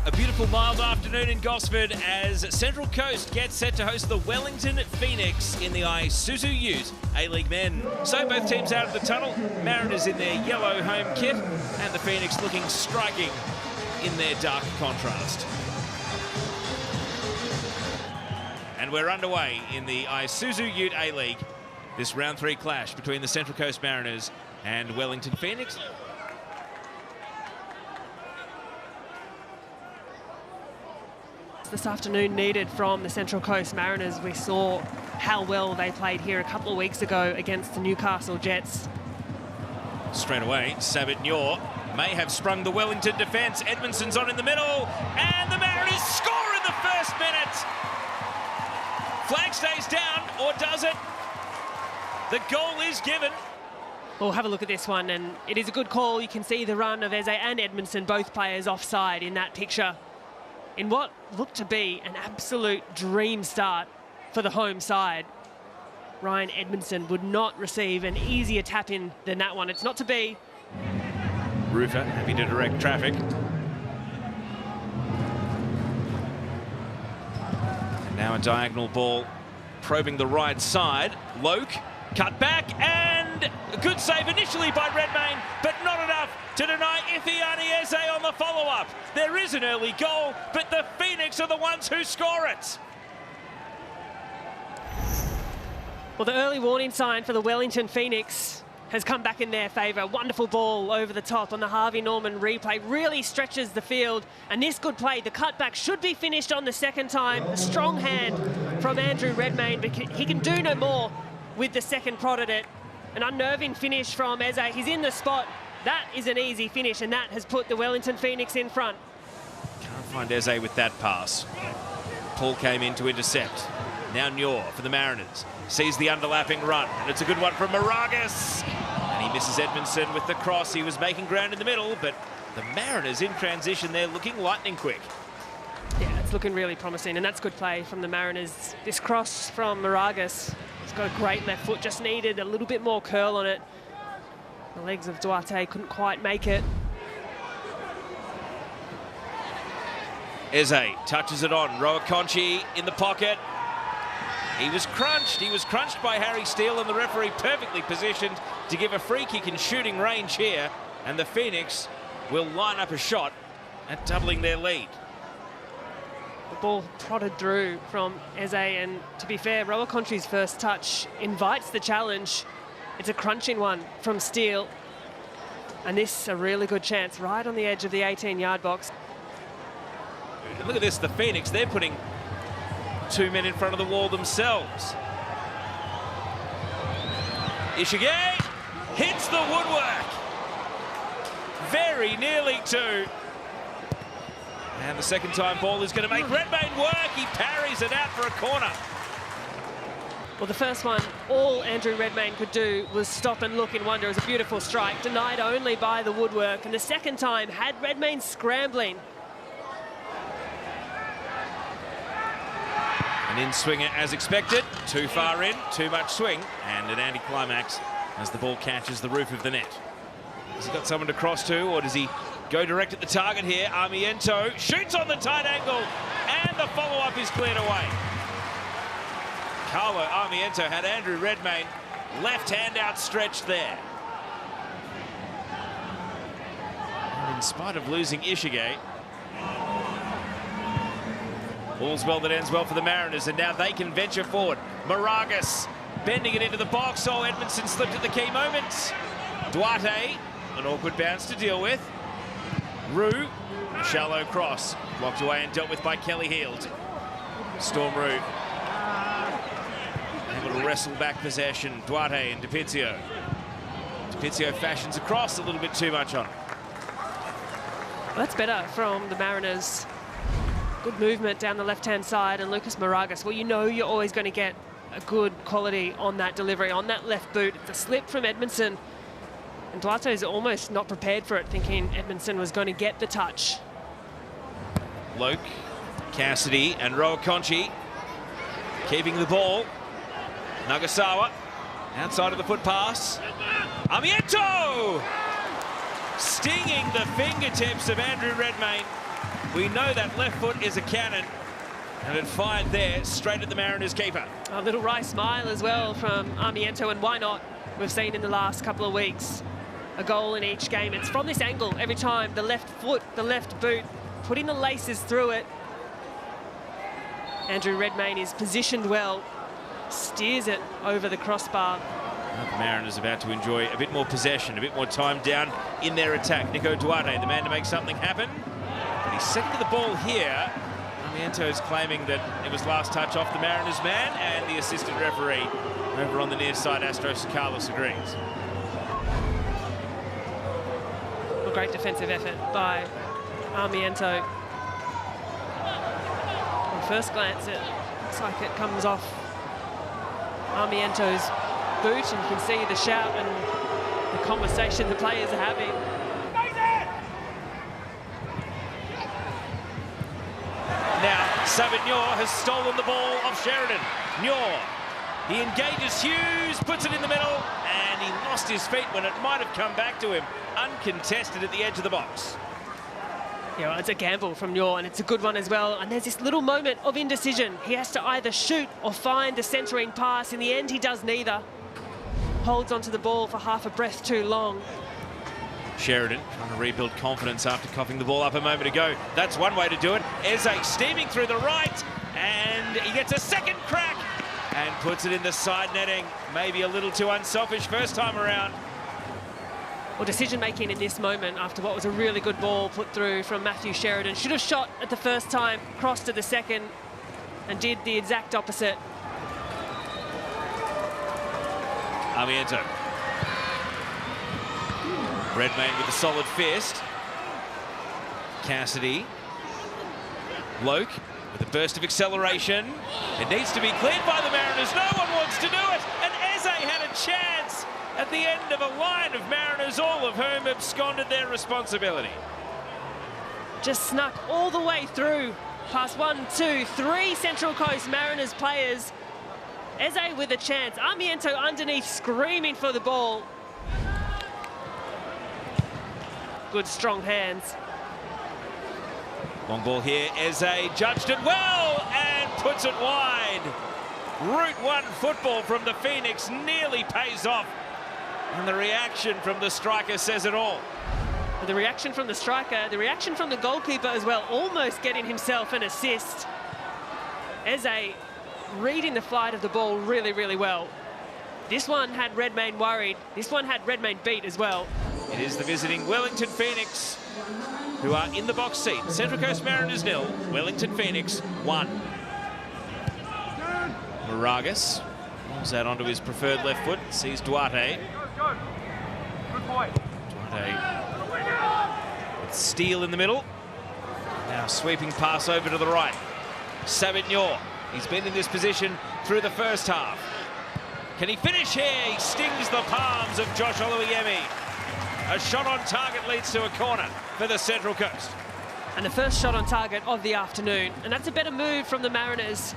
A beautiful mild afternoon in Gosford as Central Coast gets set to host the Wellington Phoenix in the Isuzu Ute A-League men. So both teams out of the tunnel, Mariners in their yellow home kit and the Phoenix looking striking in their dark contrast. And we're underway in the Isuzu Ute A-League, this round 3 clash between the Central Coast Mariners and Wellington Phoenix. This afternoon needed from the Central Coast Mariners. We saw how well they played here a couple of weeks ago against the Newcastle Jets. Straight away, Sabit Nyor may have sprung the Wellington defence. Edmondson's on in the middle, and the Mariners score in the first minute. Flag stays down, or does it? The goal is given. We'll have a look at this one, and it is a good call. You can see the run of Eze and Edmondson, both players offside in that picture. In what looked to be an absolute dream start for the home side. Ryan Edmondson would not receive an easier tap in than that one. It's not to be. Rufer happy to direct traffic. And now a diagonal ball probing the right side. Loke cut back, and a good save initially by Redmayne, but not enough to deny Ithiani Eze on the follow-up. There is an early goal, but the Phoenix are the ones who score it. Well, the early warning sign for the Wellington Phoenix has come back in their favour. Wonderful ball over the top on the Harvey Norman replay. Really stretches the field. And this good play, the cutback should be finished on the second time. A strong hand from Andrew Redmayne, but he can do no more with the second prod at it. An unnerving finish from Eze. He's in the spot. That is an easy finish, and that has put the Wellington Phoenix in front. Can't find Eze with that pass. Paul came in to intercept. Now Nyor for the Mariners. Sees the underlapping run, and it's a good one from Moragas. And he misses Edmondson with the cross. He was making ground in the middle, but the Mariners in transition, they're looking lightning quick. Yeah, it's looking really promising, and that's good play from the Mariners. This cross from Moragas, he's got a great left foot, just needed a little bit more curl on it. The legs of Duarte couldn't quite make it. Eze touches it on. Roa Conchi in the pocket. He was crunched by Harry Steele, and the referee perfectly positioned to give a free kick in shooting range here. And the Phoenix will line up a shot at doubling their lead. The ball prodded through from Eze, and to be fair, Roa Conchi's first touch invites the challenge. It's a crunching one from Steele. And this is a really good chance right on the edge of the 18-yard box. Look at this, the Phoenix, they're putting 2 men in front of the wall themselves. Ishige hits the woodwork. Very nearly 2. And the second time ball is going to make Redmayne work. He parries it out for a corner. Well, the first one, all Andrew Redmayne could do was stop and look in wonder. It was a beautiful strike, denied only by the woodwork. And the second time had Redmayne scrambling. An in-swinger as expected. Too far in, too much swing. And an anticlimax as the ball catches the roof of the net. Has he got someone to cross to, or does he go direct at the target here? Armiento shoots on the tight angle, and the follow-up is cleared away. Carlo Armiento had Andrew Redmayne left hand outstretched there. And in spite of losing Ishige, all's well that ends well for the Mariners, and now they can venture forward. Moragas bending it into the box. Oh, Edmondson slipped at the key moment. Duarte, an awkward bounce to deal with. Rue, shallow cross, blocked away and dealt with by Kelly Heald. Storm Rue able to wrestle back possession. Duarte and DiPizio. DiPizio fashions across a little bit too much on. Well, that's better from the Mariners. Good movement down the left-hand side, and Lucas Moragas, well, you know you're always going to get a good quality on that delivery, on that left boot. It's a slip from Edmondson, and Duarte's almost not prepared for it, thinking Edmondson was going to get the touch. Loke, Cassidy and Roa Conchi keeping the ball. Nagasawa outside of the foot pass. Armiento! Stinging the fingertips of Andrew Redmayne. We know that left foot is a cannon, and it fired there straight at the Mariners keeper. A little wry smile as well from Armiento, and why not? We've seen in the last couple of weeks a goal in each game. It's from this angle every time, the left foot, the left boot, putting the laces through it. Andrew Redmayne is positioned well, steers it over the crossbar. The Mariners about to enjoy a bit more possession, a bit more time down in their attack. Nico Duarte, the man to make something happen. But he's second to the ball here. Armiento's claiming that it was last touch off the Mariners man, and the assistant referee over on the near side, Astros Carlos, agrees. A great defensive effort by Armiento. On first glance, it looks like it comes off Armiento's boot, and you can see the shout and the conversation the players are having. Now, Savignon has stolen the ball off Sheridan. Nyor, he engages Hughes, puts it in the middle, and he lost his feet when it might have come back to him, uncontested at the edge of the box. Yeah, well, it's a gamble from Nyor, and it's a good one as well. And there's this little moment of indecision. He has to either shoot or find the centering pass. In the end, he does neither. Holds onto the ball for half a breath too long. Sheridan trying to rebuild confidence after coughing the ball up a moment ago. That's one way to do it. Eze steaming through the right, and he gets a second crack and puts it in the side netting. Maybe a little too unselfish first time around. Well, decision-making in this moment after what was a really good ball put through from Matthew Sheridan. Should have shot at the first time, crossed to the second, and did the exact opposite. Armiento. Redmayne with a solid fist. Cassidy. Loke with a burst of acceleration. It needs to be cleared by the Mariners. No one wants to do it. And Eze had a chance at the end of a line of Mariners, all of whom absconded their responsibility. Just snuck all the way through past 1, 2, 3 Central Coast Mariners players. Eze with a chance. Armiento underneath screaming for the ball. Good strong hands. Long ball here. Eze judged it well and puts it wide. Route 1 football from the Phoenix nearly pays off. And the reaction from the striker says it all. The reaction from the striker, the reaction from the goalkeeper as well, almost getting himself an assist. Eze reading the flight of the ball really, really well. This one had Redmayne worried. This one had Redmayne beat as well. It is the visiting Wellington Phoenix who are in the box seat. Central Coast Mariners 0, Wellington Phoenix 1. Moragas rolls out onto his preferred left foot, sees Duarte. Duarte with Steele in the middle. Now sweeping pass over to the right. Savignon, he's been in this position through the first half. Can he finish here? He stings the palms of Josh Oluwayemi. A shot on target leads to a corner for the Central Coast. And the first shot on target of the afternoon. And that's a better move from the Mariners.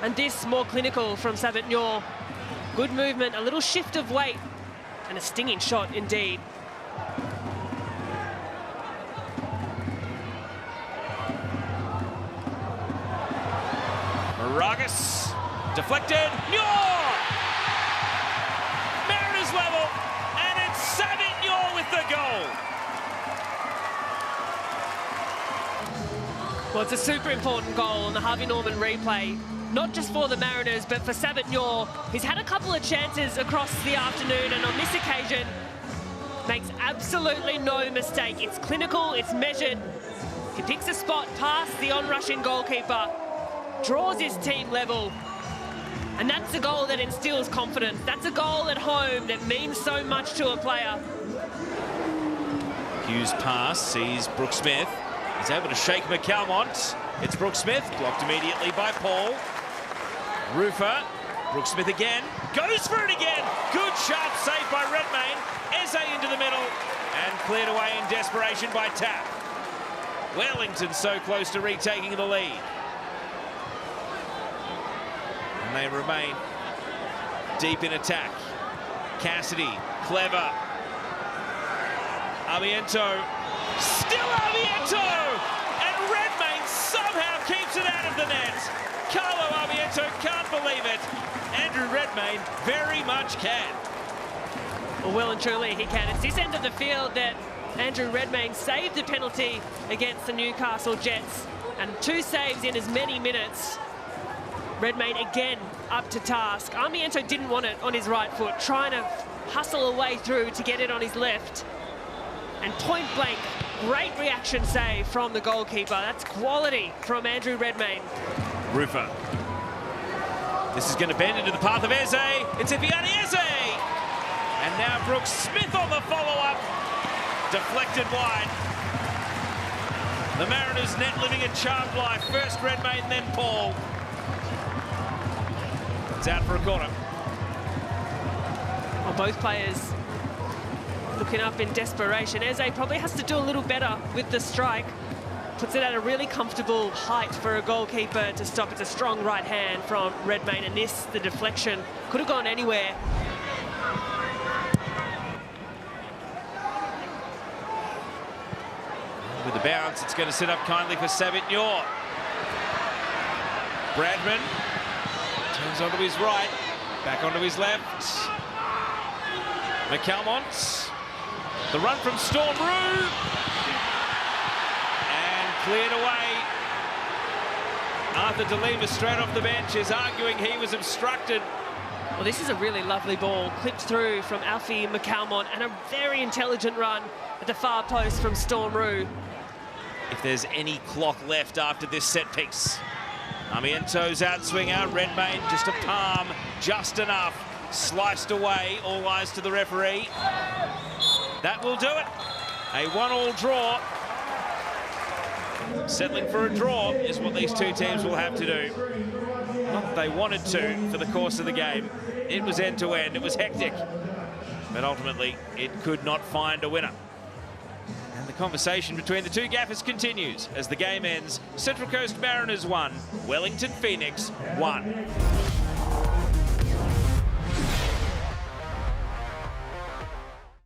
And this more clinical from Savignon. Good movement, a little shift of weight, and a stinging shot indeed. Moragas, deflected, Nyor! Mariners level, and it's Savignon with the goal. Well, it's a super important goal on the Harvey Norman replay. Not just for the Mariners, but for Savignon. He's had a couple of chances across the afternoon, and on this occasion, makes absolutely no mistake. It's clinical, it's measured. He picks a spot past the on-rushing goalkeeper, draws his team level, and that's a goal that instills confidence. That's a goal at home that means so much to a player. Hughes pass, sees Brooke Smith. He's able to shake McCalmont. It's Brooke Smith, blocked immediately by Paul. Rufer, Brooke Smith again, goes for it again. Good sharp save by Redmayne. Eze into the middle and cleared away in desperation by Tapp. Wellington so close to retaking the lead. And they remain deep in attack. Cassidy, clever. Armiento, still Armiento! And Redmayne Redmayne very much can. Well and truly he can. It's this end of the field that Andrew Redmayne saved the penalty against the Newcastle Jets, and 2 saves in as many minutes. Redmayne again up to task. Armiento didn't want it on his right foot, trying to hustle away through to get it on his left. And point blank, great reaction save from the goalkeeper. That's quality from Andrew Redmayne. Rufer. This is going to bend into the path of Eze. It's Eviani Eze! And now Brooks Smith on the follow-up. Deflected wide. The Mariners net living a charmed life. First Redmayne, then Paul. It's out for a corner. Well, both players looking up in desperation. Eze probably has to do a little better with the strike. Puts it at a really comfortable height for a goalkeeper to stop. It's a strong right hand from Redmayne, and this, the deflection, could have gone anywhere. With the bounce, it's going to sit up kindly for Savitnor. Bradman turns onto his right, back onto his left. McCalmont, the run from Storm Roux, and cleared away. Arthur DeLima straight off the bench is arguing he was obstructed. Well, this is a really lovely ball, clipped through from Alfie McCalmont, and a very intelligent run at the far post from Storm Roux. If there's any clock left after this set piece. Armiento's outswinger, Redmayne just a palm, just enough. Sliced away, all eyes to the referee. That will do it. A 1-1 draw. Settling for a draw is what these two teams will have to do. Not that they wanted to for the course of the game. It was end-to-end, it was hectic. But ultimately, it could not find a winner. And the conversation between the two gaffers continues as the game ends. Central Coast Mariners 1, Wellington Phoenix 1.